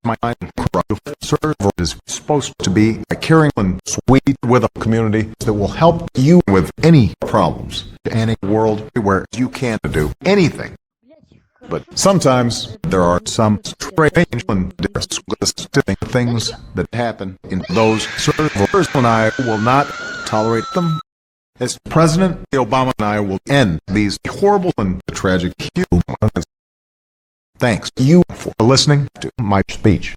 my mind, server is supposed to be a caring and sweet with a community that will help you with any problems and a world where you can't do anything. But sometimes there are some strange and disgusting things that happen in those servers, and I will not tolerate them. As President Obama and I will end these horrible and tragic humans. Thanks you for listening to my speech.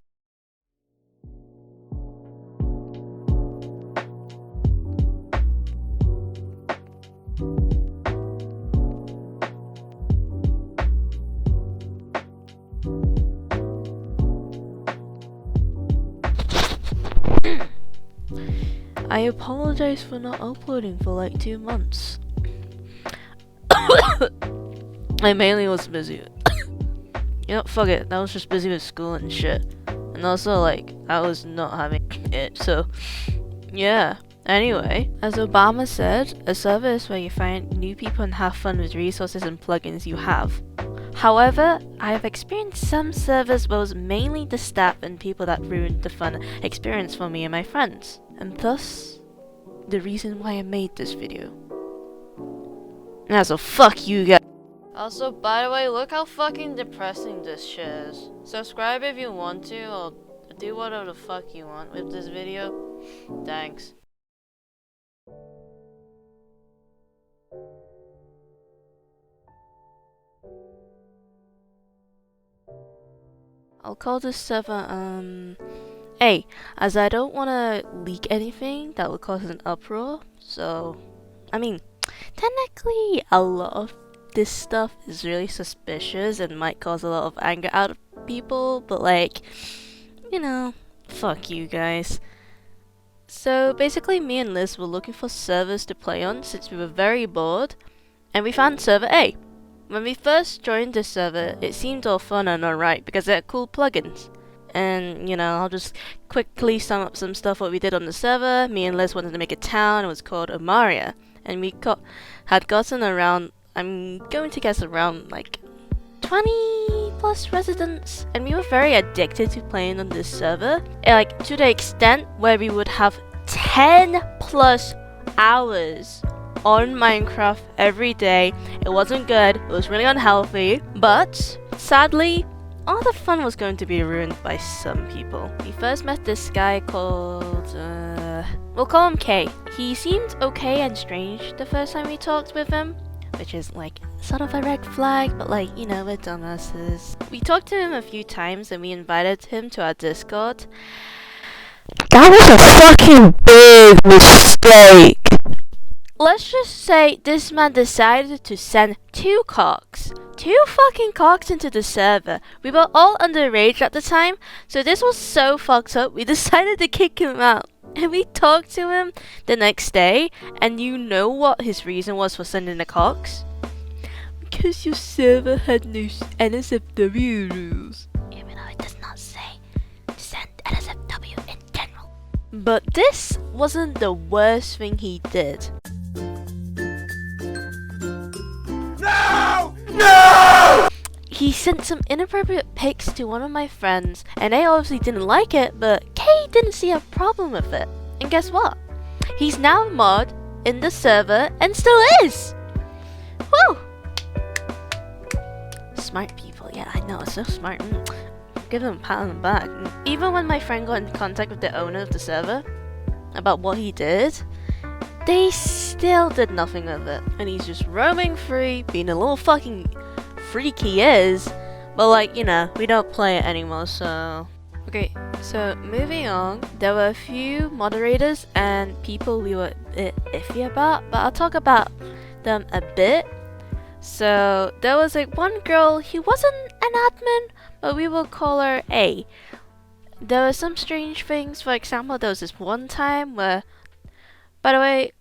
I apologize for not uploading for like 2 months. I mainly was busy. You know, fuck it. I was just busy with school and shit. And also, like, I was not having it. So, yeah. Anyway, as Obama said, a server is where you find new people and have fun with resources and plugins you have. However, I have experienced some servers where it was mainly the staff and people that ruined the fun experience for me and my friends. And thus, the reason why I made this video. Yeah, so fuck you guys. Also, by the way, look how fucking depressing this shit is. Subscribe if you want to, or do whatever the fuck you want with this video. Thanks. I'll call this server, A, as I don't want to leak anything that would cause an uproar, so, I mean, technically a lot of this stuff is really suspicious and might cause a lot of anger out of people, but like, you know, fuck you guys. So basically me and Liz were looking for servers to play on since we were very bored, and we found server A. When we first joined this server, it seemed all fun and alright because it had cool plugins. And, you know, I'll just quickly sum up some stuff what we did on the server. Me and Liz wanted to make a town. It was called Amaria. And we had gotten around, I'm going to guess around like 20 plus residents. And we were very addicted to playing on this server. Like, to the extent where we would have 10 plus hours on Minecraft every day. It wasn't good. It was really unhealthy. But, sadly, all the fun was going to be ruined by some people. We first met this guy called, we'll call him K. He seemed okay and strange the first time we talked with him, which is like sort of a red flag, but like, you know, we're dumbasses. We talked to him a few times and we invited him to our Discord. That was a fucking big mistake! Let's just say this man decided to send 2 fucking cocks into the server. We were all underage at the time, so this was so fucked up, we decided to kick him out. And we talked to him the next day, and you know what his reason was for sending the cocks? Because your server had no NSFW rules. Even though it does not say to send NSFW in general. But this wasn't the worst thing he did. No! No! He sent some inappropriate pics to one of my friends, and they obviously didn't like it, but Kay didn't see a problem with it. And guess what? He's now a mod in the server and still is! Woo! Smart people, yeah, I know, so smart. Give them a pat on the back. Even when my friend got in contact with the owner of the server about what he did, they still did nothing with it. And he's just roaming free, being a little fucking freak he is. But like, you know, we don't play it anymore, so... Okay, so moving on, there were a few moderators and people we were a bit iffy about, but I'll talk about them a bit. So there was like one girl, he wasn't an admin, but we will call her A. There were some strange things. For example, there was this one time where, by the way,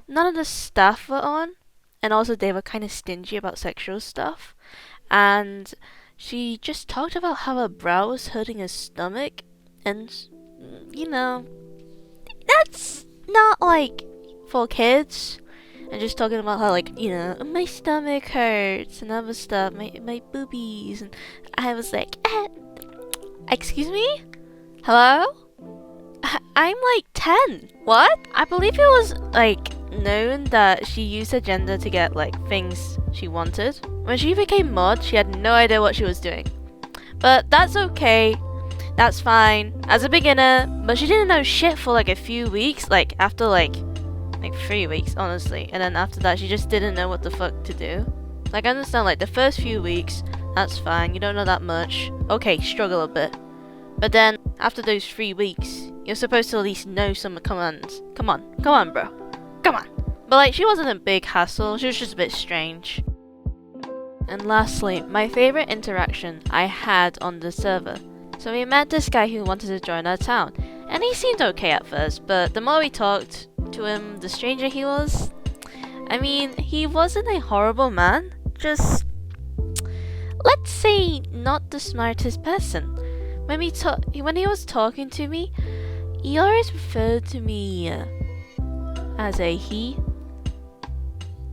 none of the staff were on, and also they were kind of stingy about sexual stuff, and she just talked about how her brow was hurting her stomach, and you know, that's not like for kids. And just talking about how, like, you know, my stomach hurts and other stuff, my boobies, and I was like, Excuse me? Hello? I'm like 10. What? I believe it was like known that she used her gender to get like things she wanted. When she became mod, she had no idea what she was doing. But that's okay. That's fine. As a beginner, but she didn't know shit for like a few weeks, like after like 3 weeks, honestly. And then after that, she just didn't know what the fuck to do. Like, I understand, like, the first few weeks, that's fine, you don't know that much. Okay, struggle a bit. But then, after those 3 weeks, you're supposed to at least know some commands. Come on, bro. Come on. But, like, she wasn't a big hassle, she was just a bit strange. And lastly, my favorite interaction I had on the server. So we met this guy who wanted to join our town. And he seemed okay at first, but the more we talked to him, the stranger he was. I mean, he wasn't a horrible man, just, let's say, not the smartest person. When he was talking to me, he always referred to me as a he.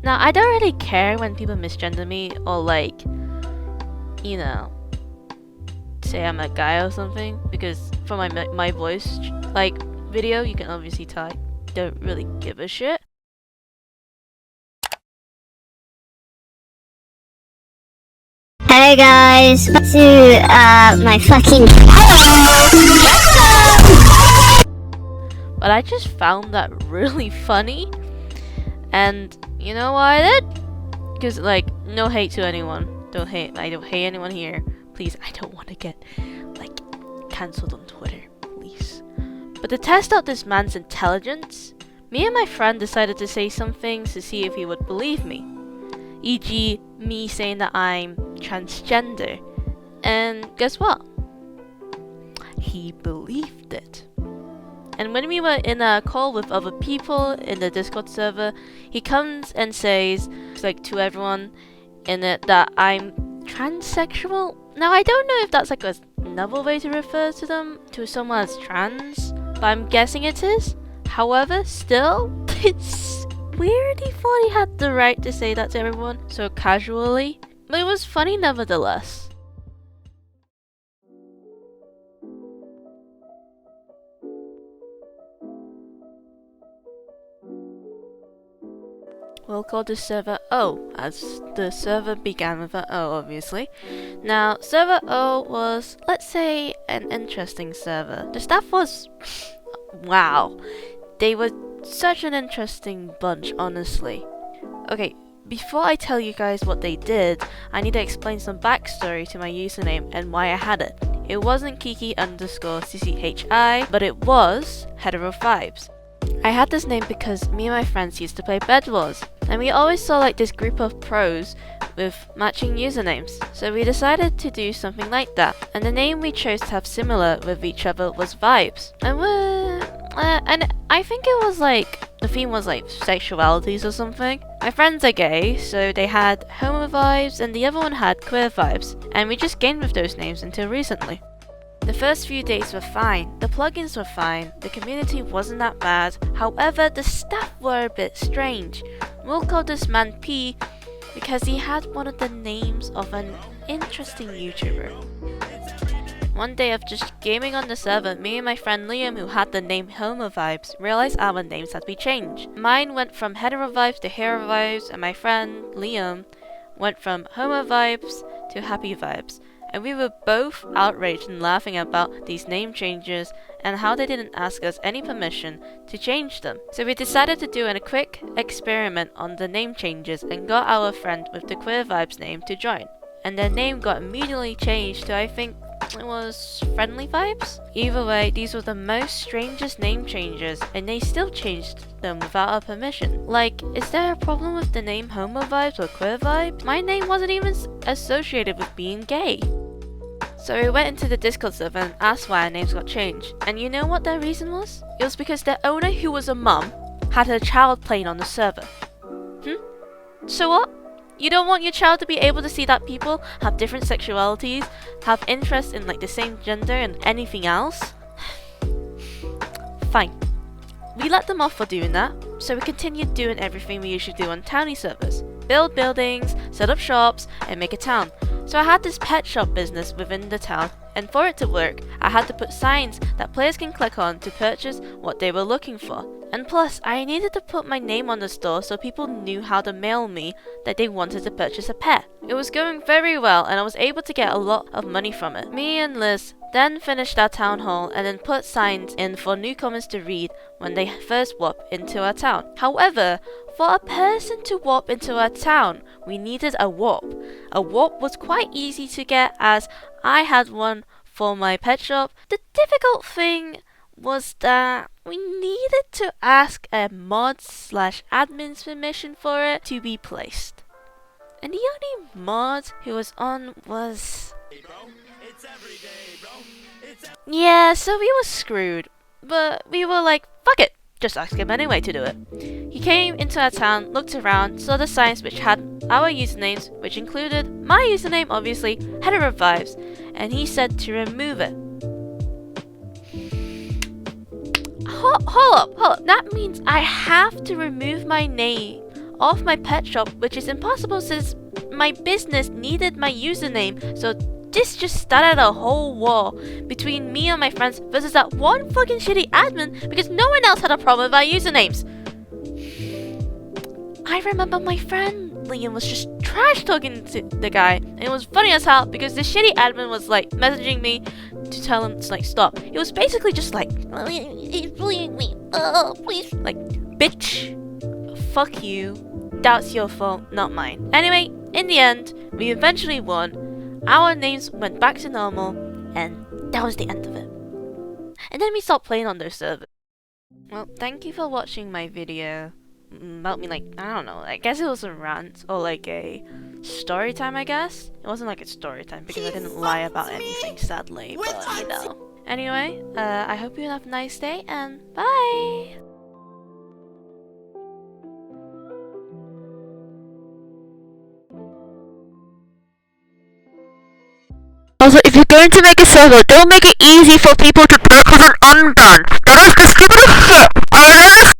Now, I don't really care when people misgender me or like, you know, say I'm a guy or something, because for my voice like video, you can obviously tell I don't really give a shit. Hey guys, to my fucking But I just found that really funny, and you know why I did? Because like, no hate to anyone. I don't hate anyone here. Please, I don't want to get like cancelled on Twitter, please. But to test out this man's intelligence, me and my friend decided to say some things to see if he would believe me. E.g., me saying that I'm transgender. And guess what? He believed it. And when we were in a call with other people in the Discord server, he comes and says, like, to everyone in it that I'm transsexual. Now, I don't know if that's like another way to refer to someone as trans, but I'm guessing it is. However, still, it's weird he thought he had the right to say that to everyone so casually, but it was funny nevertheless. We'll call this server O, as the server began with an O, obviously. Now, server O was, let's say, an interesting server. The staff was, wow, they were such an interesting bunch, honestly. Okay, before I tell you guys what they did, I need to explain some backstory to my username and why I had it. It wasn't KiKi_CCHI, but it was Hetero Vibes. I had this name because me and my friends used to play Bed Wars, and we always saw like this group of pros with matching usernames, so we decided to do something like that, and the name we chose to have similar with each other was Vibes. And I think it was like, the theme was like sexualities or something. My friends are gay, so they had homo vibes and the other one had queer vibes, and we just gamed with those names until recently. The first few days were fine, the plugins were fine, the community wasn't that bad, however the staff were a bit strange. We'll call this man P because he had one of the names of an interesting YouTuber. One day of just gaming on the server, me and my friend Liam, who had the name Homo Vibes, realized our names had to be changed. Mine went from Hetero Vibes to Hero Vibes, and my friend Liam went from Homo Vibes to Happy Vibes. And we were both outraged and laughing about these name changes and how they didn't ask us any permission to change them. So we decided to do a quick experiment on the name changes and got our friend with the Queer Vibes name to join. And their name got immediately changed to, I think it was Friendly Vibes? Either way, these were the most strangest name changes, and they still changed them without our permission. Like, is there a problem with the name Homo Vibes or Queer Vibe? My name wasn't even associated with being gay. So we went into the Discord server and asked why our names got changed. And you know what their reason was? It was because their owner, who was a mum, had her child playing on the server. So what? You don't want your child to be able to see that people have different sexualities, have interests in like the same gender and anything else? Fine. We let them off for doing that, so we continued doing everything we usually do on townie servers. Build buildings, set up shops, and make a town. So I had this pet shop business within the town, and for it to work, I had to put signs that players can click on to purchase what they were looking for. And plus, I needed to put my name on the store so people knew how to mail me that they wanted to purchase a pet. It was going very well, and I was able to get a lot of money from it. Me and Liz then finished our town hall and then put signs in for newcomers to read when they first warp into our town. However, for a person to warp into our town, we needed a warp. A warp was quite easy to get as I had one for my pet shop. The difficult thing was that we needed to ask a mod/admin's permission for it to be placed. And the only mod who was on was... Yeah, so we were screwed, but we were like, fuck it, just ask him anyway to do it. He came into our town, looked around, saw the signs which had our usernames, which included my username, obviously, Hetero Vibes, and he said to remove it. Hold up, that means I have to remove my name off my pet shop, which is impossible since my business needed my username, so this just started a whole war between me and my friends versus that one fucking shitty admin because no one else had a problem with our usernames. I remember my friend Liam was just trash talking to the guy, and it was funny as hell because the shitty admin was like messaging me to tell him to like stop. It was basically just like, he's bullying me, please, like, bitch, fuck you, that's your fault, not mine. Anyway, in the end, we eventually won. Our names went back to normal, and that was the end of it. And then we stopped playing on those servers. Well, thank you for watching my video about me, like, I don't know, I guess it was a rant, or like a story time, I guess? It wasn't like a story time, because I didn't lie about anything, sadly, but, you know. Anyway, I hope you have a nice day, and bye! Also, if you're going to make a server, don't make it easy for people to purchase an unban. That is the stupidest shit!